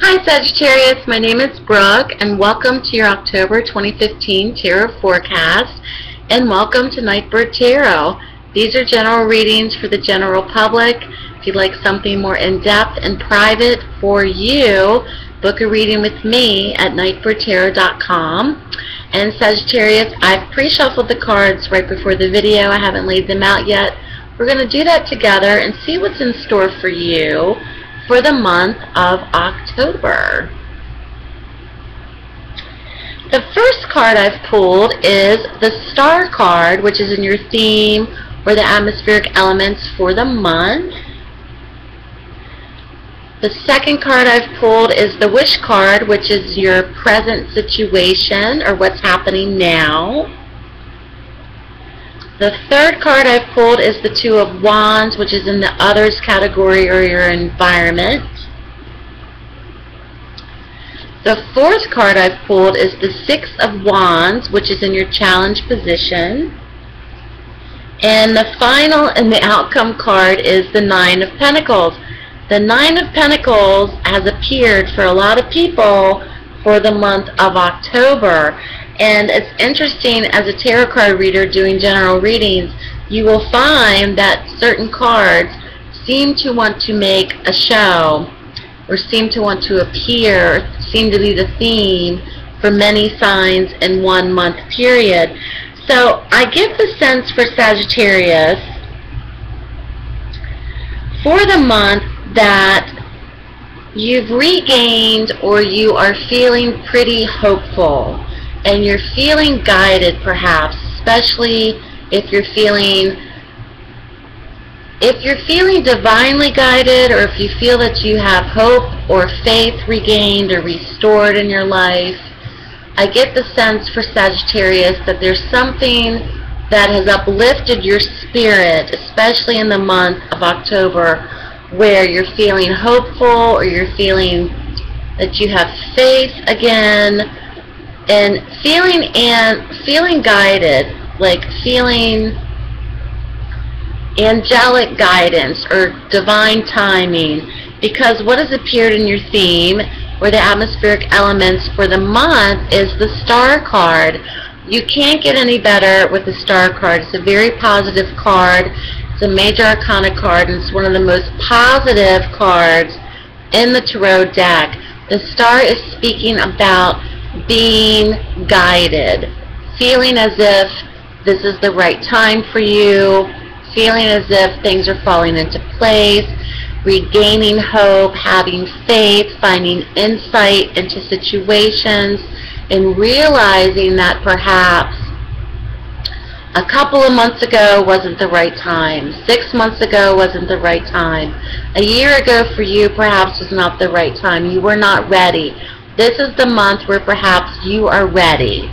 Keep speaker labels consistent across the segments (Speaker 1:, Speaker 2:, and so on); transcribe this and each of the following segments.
Speaker 1: Hi Sagittarius, my name is Brooke and welcome to your October 2015 Tarot Forecast and welcome to Nightbird Tarot. These are general readings for the general public. If you'd like something more in-depth and private for you, book a reading with me at nightbirdtarot.com. And Sagittarius, I've pre-shuffled the cards right before the video. I haven't laid them out yet. We're going to do that together and see what's in store for you for the month of October. The first card I've pulled is the Star card, which is in your theme or the atmospheric elements for the month. The second card I've pulled is the Wish card, which is your present situation or what's happening now. The third card I've pulled is the Two of Wands, which is in the others category or your environment. The fourth card I've pulled is the Six of Wands, which is in your challenge position. And the final and the outcome card is the Nine of Pentacles. The Nine of Pentacles has appeared for a lot of people for the month of October. And it's interesting, as a tarot card reader doing general readings, you will find that certain cards seem to want to make a show or seem to want to appear, seem to be the theme for many signs in 1 month period. So I get the sense for Sagittarius for the month that you've regained or you are feeling pretty hopeful and you're feeling guided, perhaps, especially if you're feeling divinely guided, or if you feel that you have hope or faith regained or restored in your life. I get the sense for Sagittarius that there's something that has uplifted your spirit, especially in the month of October, where you're feeling hopeful or you're feeling that you have faith again, and feeling guided, like feeling angelic guidance or divine timing, because what has appeared in your theme or the atmospheric elements for the month is the Star card. You can't get any better with the Star card. It's a very positive card. It's a major arcana card, and it's one of the most positive cards in the tarot deck. The Star is speaking about being guided, feeling as if this is the right time for you, feeling as if things are falling into place, regaining hope, having faith, finding insight into situations, and realizing that perhaps a couple of months ago wasn't the right time, 6 months ago wasn't the right time, a year ago for you perhaps was not the right time, you were not ready. This is the month where perhaps you are ready.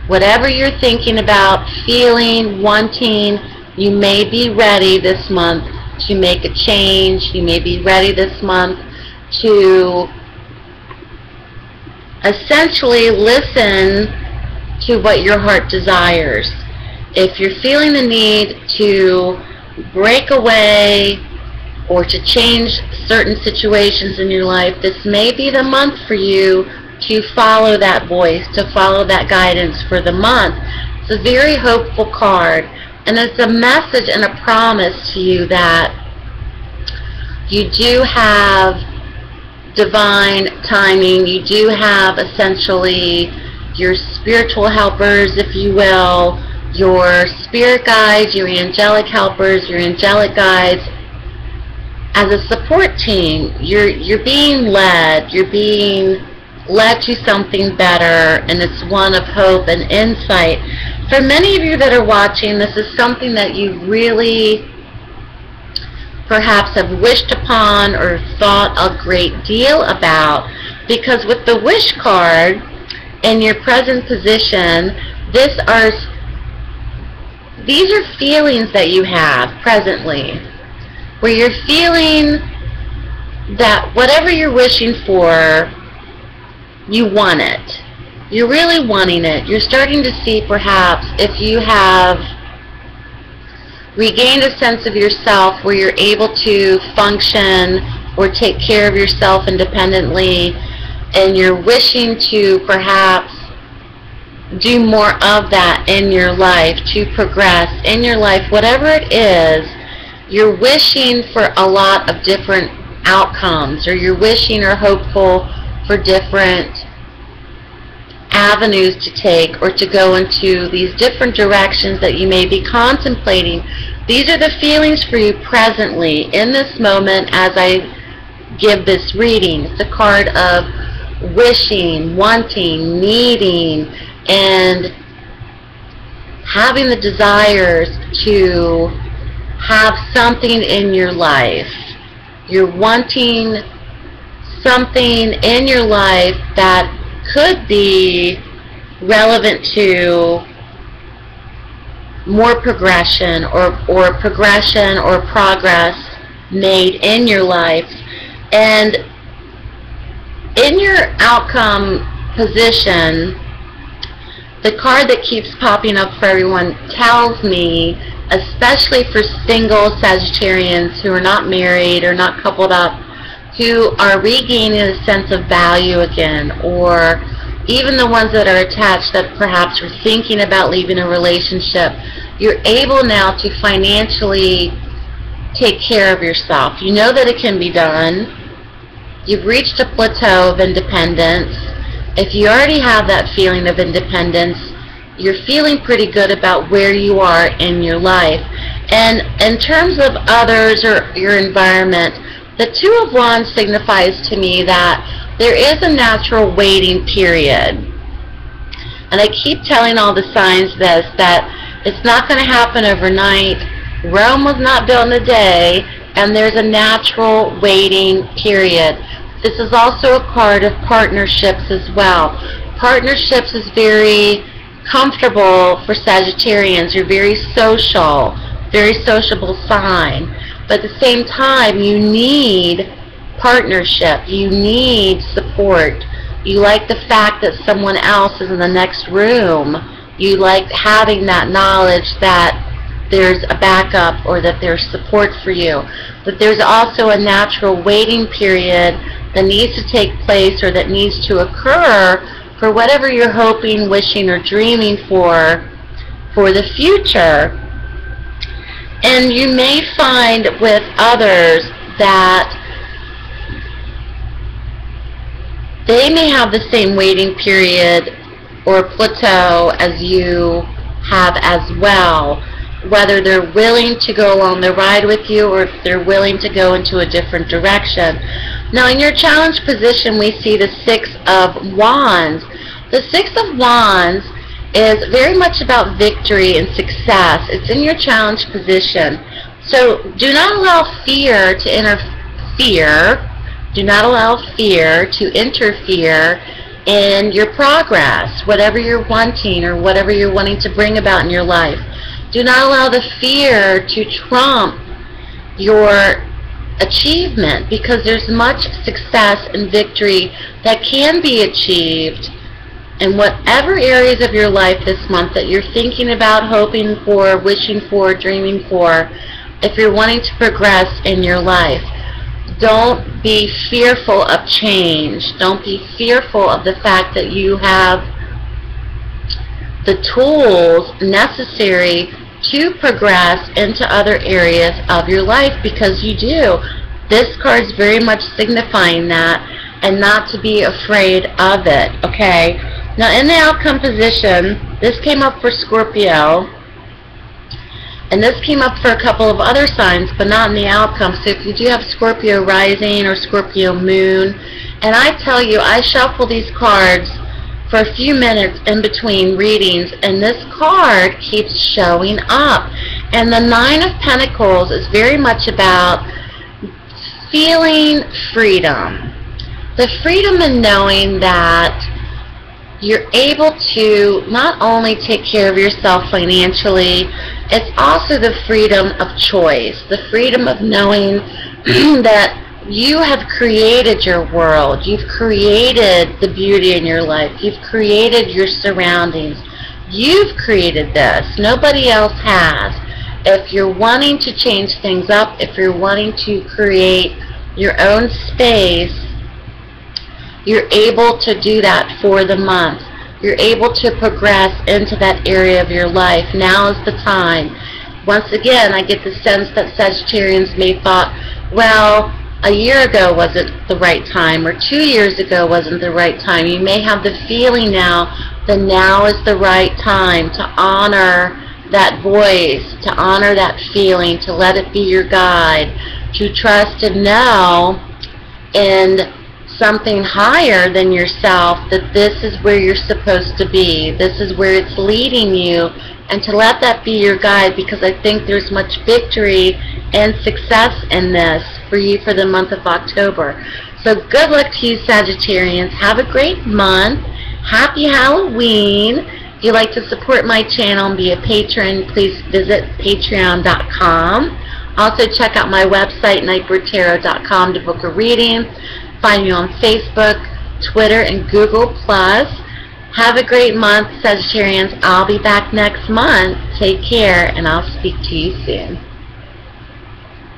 Speaker 1: Whatever you're thinking about, feeling, wanting, you may be ready this month to make a change. You may be ready this month to essentially listen to what your heart desires. If you're feeling the need to break away or to change certain situations in your life, this may be the month for you to follow that voice, to follow that guidance for the month. It's a very hopeful card, and it's a message and a promise to you that you do have divine timing. You do have essentially your spiritual helpers, if you will, your spirit guides, your angelic helpers, your angelic guides. As a support team, you're being led. You're being led to something better, and it's one of hope and insight. For many of you that are watching, this is something that you really perhaps have wished upon or thought a great deal about, because with the Wish card in your present position, these are feelings that you have presently, where you're feeling that whatever you're wishing for, you want it. You're really wanting it. You're starting to see perhaps if you have regained a sense of yourself where you're able to function or take care of yourself independently, and you're wishing to perhaps do more of that in your life, to progress in your life, whatever it is, you're wishing for a lot of different outcomes, or you're wishing or hopeful for different avenues to take or to go into these different directions that you may be contemplating. These are the feelings for you presently in this moment as I give this reading. It's a card of wishing, wanting, needing, and having the desires to have something in your life. You're wanting something in your life that could be relevant to more progression or progress made in your life. And in your outcome position, the card that keeps popping up for everyone tells me, especially for single Sagittarians who are not married or not coupled up, who are regaining a sense of value again, or even the ones that are attached that perhaps are thinking about leaving a relationship, you're able now to financially take care of yourself. You know that it can be done. You've reached a plateau of independence. If you already have that feeling of independence, you're feeling pretty good about where you are in your life. And in terms of others or your environment, the Two of Wands signifies to me that there is a natural waiting period. And I keep telling all the signs this, that it's not going to happen overnight. Rome was not built in a day, and there's a natural waiting period. This is also a card of partnerships as well. Partnerships is very comfortable for Sagittarians. You're very social, very sociable sign. But at the same time, you need partnership. You need support. You like the fact that someone else is in the next room. You like having that knowledge that there's a backup or that there's support for you. But there's also a natural waiting period that needs to take place or that needs to occur for whatever you're hoping, wishing, or dreaming for the future. And you may find with others that they may have the same waiting period or plateau as you have as well, whether they're willing to go along the ride with you or if they're willing to go into a different direction. Now in your challenge position, we see the Six of Wands. The Six of Wands is very much about victory and success. It's in your challenge position. So do not allow fear to interfere. Do not allow fear to interfere in your progress, whatever you're wanting or whatever you're wanting to bring about in your life. Do not allow the fear to trump your achievement, because there's much success and victory that can be achieved in whatever areas of your life this month that you're thinking about, hoping for, wishing for, dreaming for. If you're wanting to progress in your life, don't be fearful of change. Don't be fearful of the fact that you have the tools necessary to progress into other areas of your life, because you do. This card is very much signifying that, and not to be afraid of it, okay? Now in the outcome position, this came up for Scorpio, and this came up for a couple of other signs, but not in the outcome. So if you do have Scorpio rising or Scorpio moon, and I tell you, I shuffle these cards for a few minutes in between readings, and this card keeps showing up. And the Nine of Pentacles is very much about feeling freedom. The freedom in knowing that you're able to not only take care of yourself financially, it's also the freedom of choice, the freedom of knowing that you have created your world, you've created the beauty in your life, you've created your surroundings, you've created this, nobody else has. If you're wanting to change things up, if you're wanting to create your own space, you're able to do that for the month. You're able to progress into that area of your life. Now is the time. Once again, I get the sense that Sagittarians may thought, well, a year ago wasn't the right time, or 2 years ago wasn't the right time. You may have the feeling now that now is the right time to honor that voice, to honor that feeling, to let it be your guide, to trust and know in something higher than yourself, that this is where you're supposed to be, this is where it's leading you, and to let that be your guide, because I think there's much victory and success in this for you for the month of October. So good luck to you, Sagittarians. Have a great month. Happy Halloween. If you'd like to support my channel and be a patron, please visit patreon.com. Also check out my website, nightbirdtarot.com, to book a reading. Find me on Facebook, Twitter, and Google+. Have a great month, Sagittarians. I'll be back next month. Take care, and I'll speak to you soon.